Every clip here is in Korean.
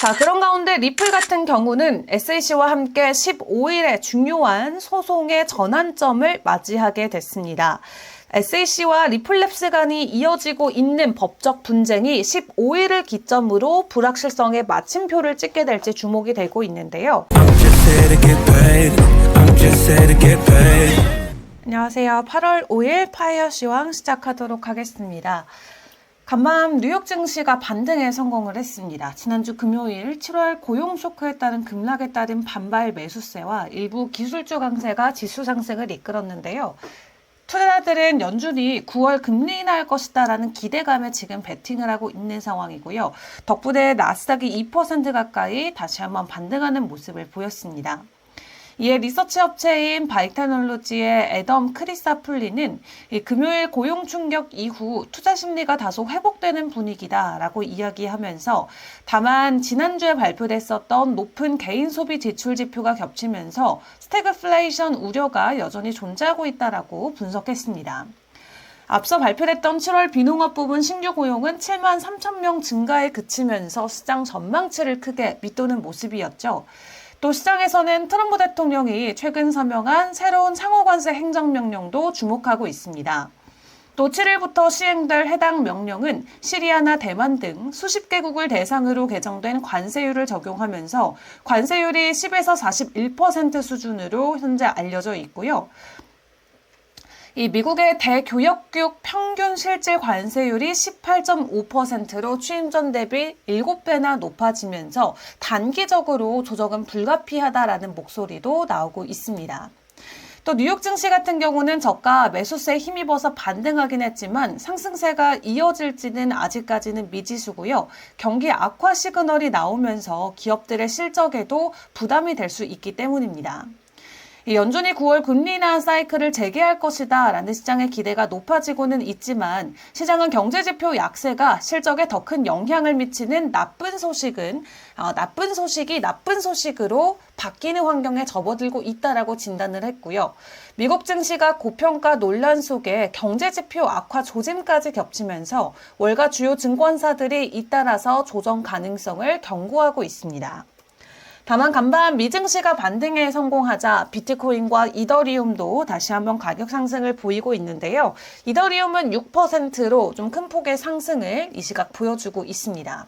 자, 그런 가운데 리플 같은 경우는 SEC와 함께 15일에 중요한 소송의 전환점을 맞이하게 됐습니다. SEC와 리플랩스 간이 이어지고 있는 법적 분쟁이 15일을 기점으로 불확실성의 마침표를 찍게 될지 주목이 되고 있는데요. 안녕하세요. 8월 5일 파이어 시황 시작하도록 하겠습니다. 간밤 뉴욕 증시가 반등에 성공을 했습니다. 지난주 금요일 7월 고용 쇼크에 따른 급락에 따른 반발 매수세와 일부 기술주 강세가 지수 상승을 이끌었는데요. 투자자들은 연준이 9월 금리 인하할 것이다라는 기대감에 지금 베팅을 하고 있는 상황이고요. 덕분에 나스닥이 2% 가까이 다시 한번 반등하는 모습을 보였습니다. 이에 리서치 업체인 바이테크놀로지의 애덤 크리사플리는 금요일 고용 충격 이후 투자 심리가 다소 회복되는 분위기다라고 이야기하면서 다만 지난주에 발표됐었던 높은 개인 소비 지출 지표가 겹치면서 스태그플레이션 우려가 여전히 존재하고 있다라고 분석했습니다. 앞서 발표됐던 7월 비농업 부분 신규 고용은 7만 3천 명 증가에 그치면서 시장 전망치를 크게 밑도는 모습이었죠. 또 시장에서는 트럼프 대통령이 최근 서명한 새로운 상호관세 행정명령도 주목하고 있습니다. 또 7일부터 시행될 해당 명령은 시리아나 대만 등 수십 개국을 대상으로 개정된 관세율을 적용하면서 관세율이 10에서 41% 수준으로 현재 알려져 있고요. 이 미국의 대교역국 평균 실질 관세율이 18.5%로 취임 전 대비 7배나 높아지면서 단기적으로 조정은 불가피하다라는 목소리도 나오고 있습니다. 또 뉴욕 증시 같은 경우는 저가 매수세에 힘입어서 반등하긴 했지만 상승세가 이어질지는 아직까지는 미지수고요. 경기 악화 시그널이 나오면서 기업들의 실적에도 부담이 될 수 있기 때문입니다. 연준이 9월 금리 인하 사이클을 재개할 것이다 라는 시장의 기대가 높아지고는 있지만 시장은 경제지표 약세가 실적에 더 큰 영향을 미치는 나쁜 소식이 나쁜 소식으로 바뀌는 환경에 접어들고 있다라고 진단을 했고요. 미국 증시가 고평가 논란 속에 경제지표 악화 조짐까지 겹치면서 월가 주요 증권사들이 잇따라서 조정 가능성을 경고하고 있습니다. 다만 간밤 미증시가 반등에 성공하자 비트코인과 이더리움도 다시 한번 가격 상승을 보이고 있는데요. 이더리움은 6%로 좀 큰 폭의 상승을 이 시각 보여주고 있습니다.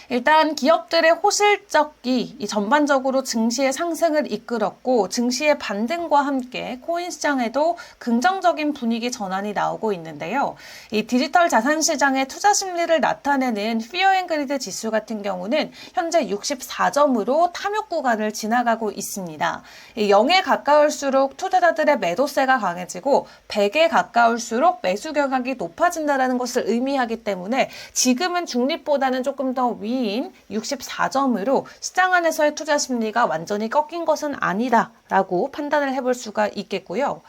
일단 기업들의 호실적이 전반적으로 증시의 상승을 이끌었고 증시의 반등과 함께 코인 시장에도 긍정적인 분위기 전환이 나오고 있는데요. 이 디지털 자산 시장의 투자 심리를 나타내는 피어 앤 그리드 지수 같은 경우는 현재 64점으로 탐욕 구간을 지나가고 있습니다. 0에 가까울수록 투자자들의 매도세가 강해지고 100에 가까울수록 매수 경각이 높아진다는 것을 의미하기 때문에 지금은 중립보다는 조금 더 위 64점으로 시장 안에서의 투자 심리가 완전히 꺾인 것은 아니다라고 판단을 해볼 수가 있겠고요.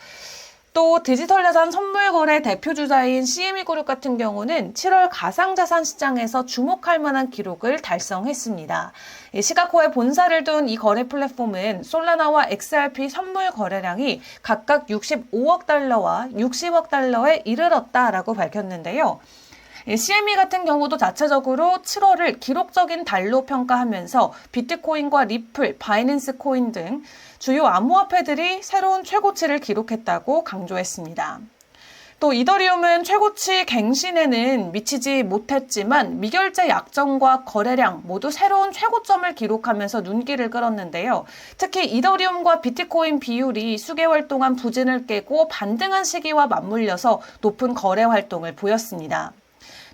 또 디지털 자산 선물 거래 대표 주자인 CME 그룹 같은 경우는 7월 가상자산 시장에서 주목할 만한 기록을 달성했습니다. 시가코에 본사를 둔 이 거래 플랫폼은 솔라나와 XRP 선물 거래량이 각각 65억 달러와 60억 달러에 이르렀다라고 밝혔는데요. CME 같은 경우도 자체적으로 7월을 기록적인 달로 평가하면서 비트코인과 리플, 바이낸스 코인 등 주요 암호화폐들이 새로운 최고치를 기록했다고 강조했습니다. 또 이더리움은 최고치 갱신에는 미치지 못했지만 미결제 약정과 거래량 모두 새로운 최고점을 기록하면서 눈길을 끌었는데요. 특히 이더리움과 비트코인 비율이 수개월 동안 부진을 깨고 반등한 시기와 맞물려서 높은 거래 활동을 보였습니다.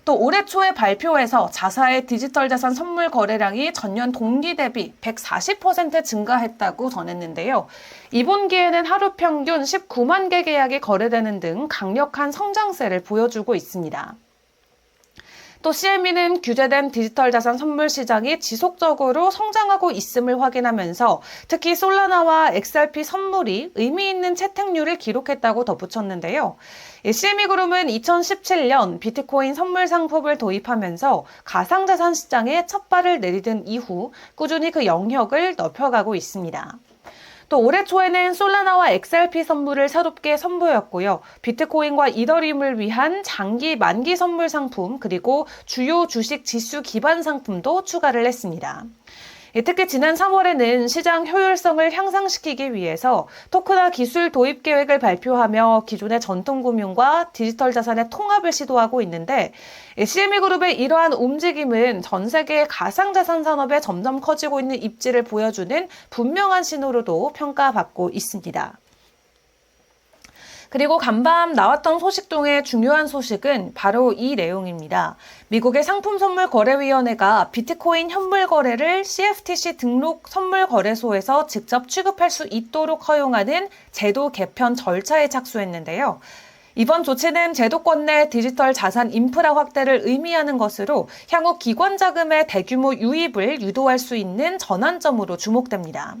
또 올해 초에 발표에서 자사의 디지털 자산 선물 거래량이 전년 동기 대비 140% 증가했다고 전했는데요. 이분기에는 하루 평균 19만 개 계약이 거래되는 등 강력한 성장세를 보여주고 있습니다. 또 CME는 규제된 디지털 자산 선물 시장이 지속적으로 성장하고 있음을 확인하면서 특히 솔라나와 XRP 선물이 의미 있는 채택률을 기록했다고 덧붙였는데요. CME그룹은 2017년 비트코인 선물 상품을 도입하면서 가상자산 시장에 첫 발을 내디딘 이후 꾸준히 그 영역을 넓혀가고 있습니다. 또 올해 초에는 솔라나와 XRP 선물을 새롭게 선보였고요. 비트코인과 이더리움을 위한 장기 만기 선물 상품 그리고 주요 주식 지수 기반 상품도 추가를 했습니다. 특히 지난 3월에는 시장 효율성을 향상시키기 위해서 토큰화 기술 도입 계획을 발표하며 기존의 전통금융과 디지털 자산의 통합을 시도하고 있는데 CME그룹의 이러한 움직임은 전 세계 가상자산 산업에 점점 커지고 있는 입지를 보여주는 분명한 신호로도 평가받고 있습니다. 그리고 간밤 나왔던 소식 중에 중요한 소식은 바로 이 내용입니다. 미국의 상품선물거래위원회가 비트코인 현물 거래를 CFTC 등록 선물거래소에서 직접 취급할 수 있도록 허용하는 제도 개편 절차에 착수했는데요. 이번 조치는 제도권 내 디지털 자산 인프라 확대를 의미하는 것으로 향후 기관 자금의 대규모 유입을 유도할 수 있는 전환점으로 주목됩니다.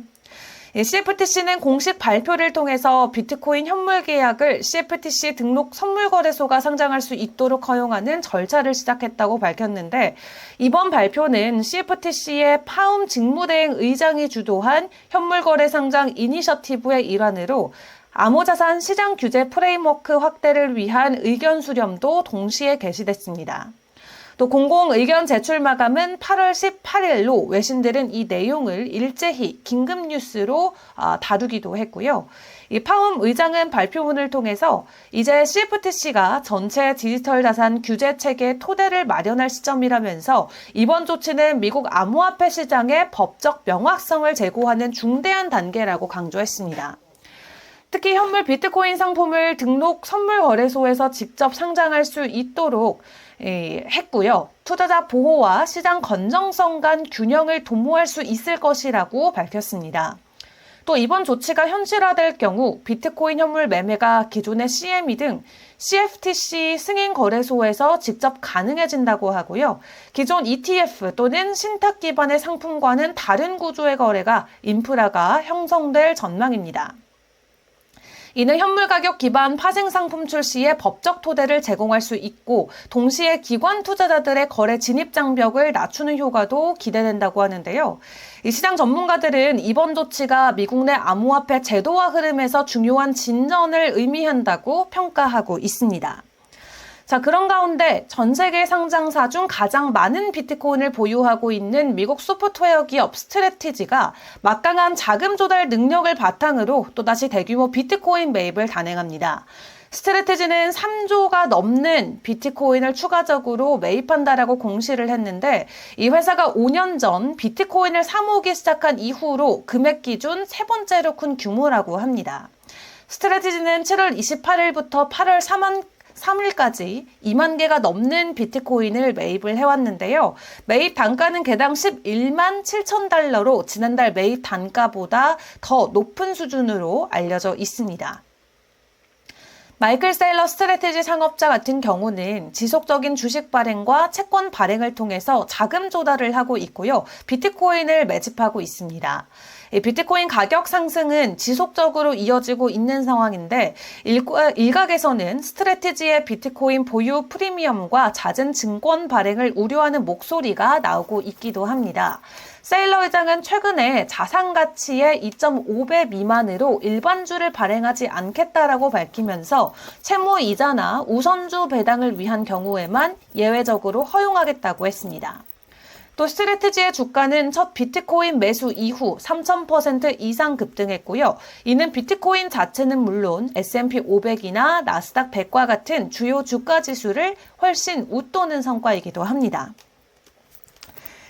CFTC는 공식 발표를 통해서 비트코인 현물 계약을 CFTC 등록 선물거래소가 상장할 수 있도록 허용하는 절차를 시작했다고 밝혔는데 이번 발표는 CFTC의 파움 직무대행 의장이 주도한 현물거래 상장 이니셔티브의 일환으로 암호자산 시장 규제 프레임워크 확대를 위한 의견 수렴도 동시에 게시됐습니다. 또 공공 의견 제출 마감은 8월 18일로 외신들은 이 내용을 일제히 긴급 뉴스로 다루기도 했고요. 이 파움 의장은 발표문을 통해서 이제 CFTC가 전체 디지털 자산 규제 체계 토대를 마련할 시점이라면서 이번 조치는 미국 암호화폐 시장의 법적 명확성을 제고하는 중대한 단계라고 강조했습니다. 특히 현물 비트코인 상품을 등록 선물거래소에서 직접 상장할 수 있도록 했고요. 투자자 보호와 시장 건정성 간 균형을 도모할 수 있을 것이라고 밝혔습니다. 또 이번 조치가 현실화될 경우 비트코인 현물 매매가 기존의 CME 등 CFTC 승인 거래소에서 직접 가능해진다고 하고요. 기존 ETF 또는 신탁 기반의 상품과는 다른 구조의 거래가 인프라가 형성될 전망입니다. 이는 현물 가격 기반 파생 상품 출시에 법적 토대를 제공할 수 있고 동시에 기관 투자자들의 거래 진입 장벽을 낮추는 효과도 기대된다고 하는데요. 이 시장 전문가들은 이번 조치가 미국 내 암호화폐 제도화 흐름에서 중요한 진전을 의미한다고 평가하고 있습니다. 자, 그런 가운데 전 세계 상장사 중 가장 많은 비트코인을 보유하고 있는 미국 소프트웨어 기업 스트래티지가 막강한 자금 조달 능력을 바탕으로 또다시 대규모 비트코인 매입을 단행합니다. 스트래티지는 3조가 넘는 비트코인을 추가적으로 매입한다라고 공시를 했는데 이 회사가 5년 전 비트코인을 사모으기 시작한 이후로 금액 기준 세 번째로 큰 규모라고 합니다. 스트래티지는 7월 28일부터 8월 3일까지 2만 개가 넘는 비트코인을 매입을 해왔는데요. 매입 단가는 개당 11만 7천 달러로 지난달 매입 단가보다 더 높은 수준으로 알려져 있습니다. 마이클 세일러 스트래티지 상업자 같은 경우는 지속적인 주식 발행과 채권 발행을 통해서 자금 조달을 하고 있고요. 비트코인을 매집하고 있습니다. 비트코인 가격 상승은 지속적으로 이어지고 있는 상황인데 일각에서는 스트래티지의 비트코인 보유 프리미엄과 잦은 증권 발행을 우려하는 목소리가 나오고 있기도 합니다. 세일러 회장은 최근에 자산 가치의 2.5배 미만으로 일반주를 발행하지 않겠다라고 밝히면서 채무 이자나 우선주 배당을 위한 경우에만 예외적으로 허용하겠다고 했습니다. 또 스트래티지의 주가는 첫 비트코인 매수 이후 3,000% 이상 급등했고요. 이는 비트코인 자체는 물론 S&P 500이나 나스닥 100과 같은 주요 주가 지수를 훨씬 웃도는 성과이기도 합니다.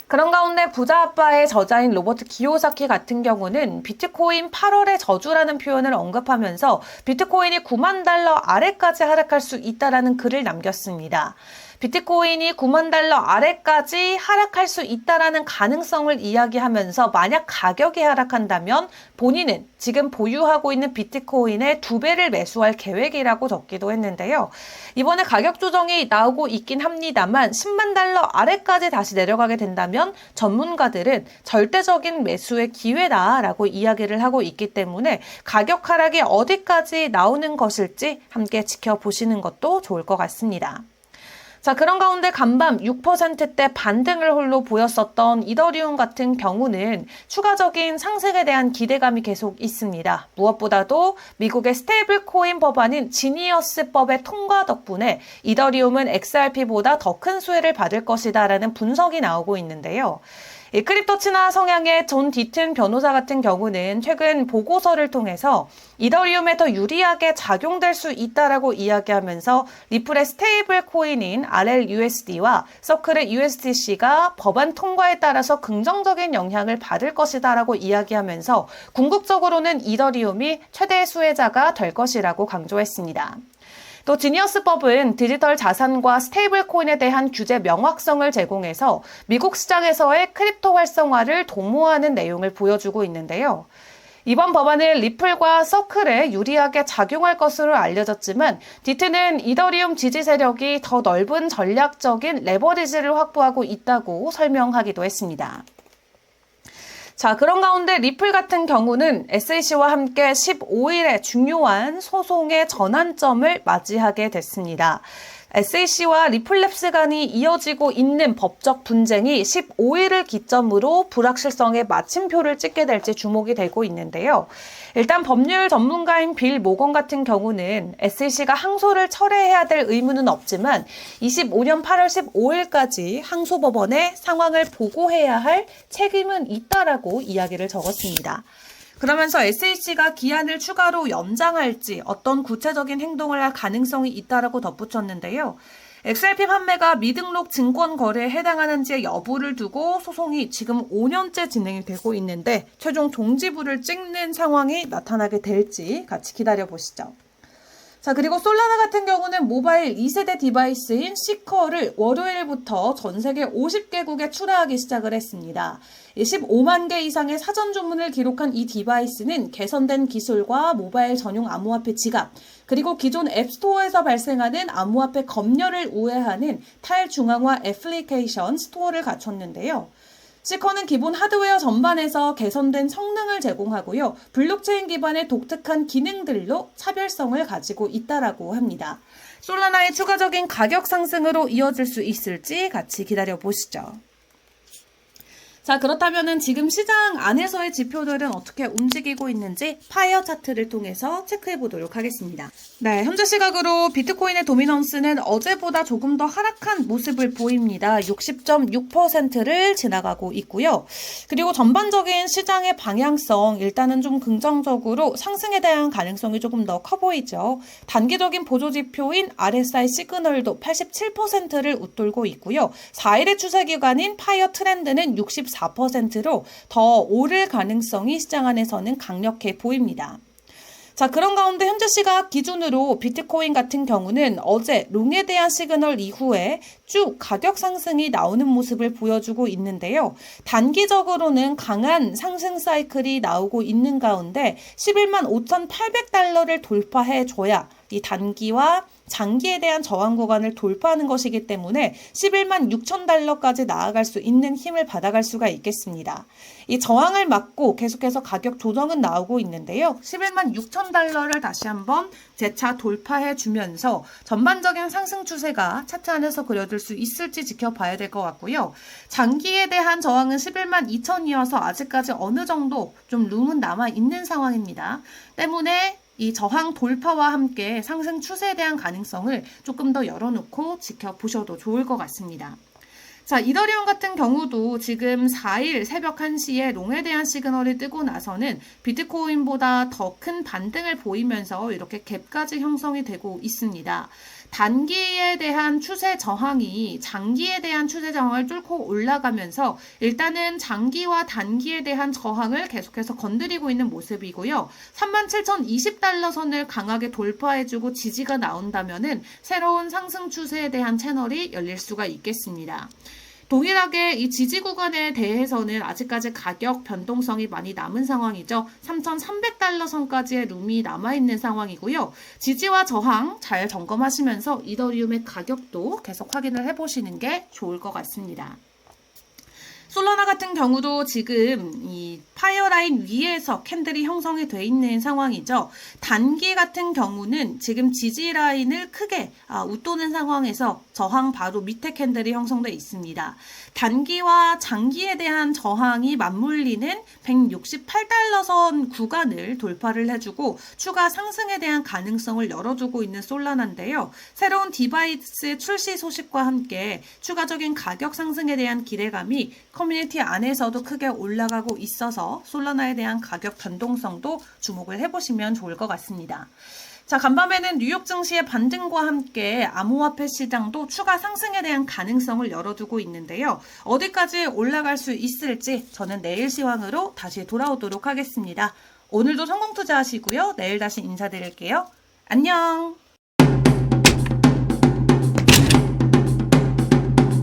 그런 가운데 부자 아빠의 저자인 로버트 기요사키 같은 경우는 비트코인 8월의 저주라는 표현을 언급하면서 비트코인이 9만 달러 아래까지 하락할 수 있다라는 글을 남겼습니다. 비트코인이 9만 달러 아래까지 하락할 수 있다라는 가능성을 이야기하면서 만약 가격이 하락한다면 본인은 지금 보유하고 있는 비트코인의 2배를 매수할 계획이라고 적기도 했는데요. 이번에 가격 조정이 나오고 있긴 합니다만 10만 달러 아래까지 다시 내려가게 된다면 전문가들은 절대적인 매수의 기회다라고 이야기를 하고 있기 때문에 가격 하락이 어디까지 나오는 것일지 함께 지켜보시는 것도 좋을 것 같습니다. 자, 그런 가운데 간밤 6%대 반등을 홀로 보였었던 이더리움 같은 경우는 추가적인 상승에 대한 기대감이 계속 있습니다. 무엇보다도 미국의 스테이블 코인 법안인 지니어스법의 통과 덕분에 이더리움은 XRP보다 더 큰 수혜를 받을 것이다라는 분석이 나오고 있는데요. 크립토치나 성향의 존 디튼 변호사 같은 경우는 최근 보고서를 통해서 이더리움에 더 유리하게 작용될 수 있다라고 이야기하면서 리플의 스테이블 코인인 RLUSD와 서클의 USDC가 법안 통과에 따라서 긍정적인 영향을 받을 것이다라고 이야기하면서 궁극적으로는 이더리움이 최대 수혜자가 될 것이라고 강조했습니다. 또 지니어스법은 디지털 자산과 스테이블 코인에 대한 규제 명확성을 제공해서 미국 시장에서의 크립토 활성화를 도모하는 내용을 보여주고 있는데요. 이번 법안은 리플과 서클에 유리하게 작용할 것으로 알려졌지만 디트는 이더리움 지지 세력이 더 넓은 전략적인 레버리지를 확보하고 있다고 설명하기도 했습니다. 자, 그런 가운데 리플 같은 경우는 SEC와 함께 15일에 중요한 소송의 전환점을 맞이하게 됐습니다. SEC와 리플랩스 간이 이어지고 있는 법적 분쟁이 15일을 기점으로 불확실성의 마침표를 찍게 될지 주목이 되고 있는데요. 일단 법률 전문가인 빌 모건 같은 경우는 SEC가 항소를 철회해야 될 의무는 없지만 25년 8월 15일까지 항소법원에 상황을 보고해야 할 책임은 있다라고 이야기를 적었습니다. 그러면서 SEC가 기한을 추가로 연장할지 어떤 구체적인 행동을 할 가능성이 있다라고 덧붙였는데요. XRP 판매가 미등록 증권 거래에 해당하는지의 여부를 두고 소송이 지금 5년째 진행이 되고 있는데 최종 종지부를 찍는 상황이 나타나게 될지 같이 기다려보시죠. 자, 그리고 솔라나 같은 경우는 모바일 2세대 디바이스인 시커를 월요일부터 전 세계 50개국에 출하하기 시작을 했습니다. 15만 개 이상의 사전 주문을 기록한 이 디바이스는 개선된 기술과 모바일 전용 암호화폐 지갑, 그리고 기존 앱스토어에서 발생하는 암호화폐 검열을 우회하는 탈중앙화 애플리케이션 스토어를 갖췄는데요. 시커는 기본 하드웨어 전반에서 개선된 성능을 제공하고요. 블록체인 기반의 독특한 기능들로 차별성을 가지고 있다라고 합니다. 솔라나의 추가적인 가격 상승으로 이어질 수 있을지 같이 기다려보시죠. 자, 그렇다면은 지금 시장 안에서의 지표들은 어떻게 움직이고 있는지 파이어 차트를 통해서 체크해 보도록 하겠습니다. 네, 현재 시각으로 비트코인의 도미넌스는 어제보다 조금 더 하락한 모습을 보입니다. 60.6%를 지나가고 있고요. 그리고 전반적인 시장의 방향성, 일단은 좀 긍정적으로 상승에 대한 가능성이 조금 더 커 보이죠. 단기적인 보조지표인 RSI 시그널도 87%를 웃돌고 있고요. 4일의 추세 기간인 파이어 트렌드는 64%로 더 오를 가능성이 시장 안에서는 강력해 보입니다. 자, 그런 가운데 현재 시각 기준으로 비트코인 같은 경우는 어제 롱에 대한 시그널 이후에 쭉 가격 상승이 나오는 모습을 보여주고 있는데요. 단기적으로는 강한 상승 사이클이 나오고 있는 가운데 11만 5,800달러를 돌파해줘야 이 단기와 장기에 대한 저항 구간을 돌파하는 것이기 때문에 11만 6천 달러까지 나아갈 수 있는 힘을 받아갈 수가 있겠습니다. 이 저항을 막고 계속해서 가격 조정은 나오고 있는데요. 11만 6천 달러를 다시 한번 재차 돌파해 주면서 전반적인 상승 추세가 차트 안에서 그려질 수 있을지 지켜봐야 될 것 같고요. 장기에 대한 저항은 11만 2천이어서 아직까지 어느 정도 좀 룸은 남아 있는 상황입니다. 때문에 이 저항 돌파와 함께 상승 추세에 대한 가능성을 조금 더 열어놓고 지켜보셔도 좋을 것 같습니다. 자, 이더리움 같은 경우도 지금 4일 새벽 1시에 롱에 대한 시그널이 뜨고 나서는 비트코인보다 더 큰 반등을 보이면서 이렇게 갭까지 형성이 되고 있습니다. 단기에 대한 추세 저항이 장기에 대한 추세 저항을 뚫고 올라가면서 일단은 장기와 단기에 대한 저항을 계속해서 건드리고 있는 모습이고요. 37,020달러 선을 강하게 돌파해주고 지지가 나온다면은 새로운 상승 추세에 대한 채널이 열릴 수가 있겠습니다. 동일하게 이 지지 구간에 대해서는 아직까지 가격 변동성이 많이 남은 상황이죠. 3,300달러 선까지의 룸이 남아있는 상황이고요. 지지와 저항 잘 점검하시면서 이더리움의 가격도 계속 확인을 해보시는 게 좋을 것 같습니다. 솔라나 같은 경우도 지금 이 파이어라인 위에서 캔들이 형성이 돼 있는 상황이죠. 단기 같은 경우는 지금 지지 라인을 크게 웃도는 상황에서 저항 바로 밑에 캔들이 형성돼 있습니다. 단기와 장기에 대한 저항이 맞물리는 168달러 선 구간을 돌파를 해주고 추가 상승에 대한 가능성을 열어주고 있는 솔라나인데요. 새로운 디바이스 출시 소식과 함께 추가적인 가격 상승에 대한 기대감이 커뮤니티 안에서도 크게 올라가고 있어서 솔라나에 대한 가격 변동성도 주목을 해보시면 좋을 것 같습니다. 자, 간밤에는 뉴욕 증시의 반등과 함께 암호화폐 시장도 추가 상승에 대한 가능성을 열어두고 있는데요. 어디까지 올라갈 수 있을지 저는 내일 시황으로 다시 돌아오도록 하겠습니다. 오늘도 성공 투자하시고요. 내일 다시 인사드릴게요. 안녕!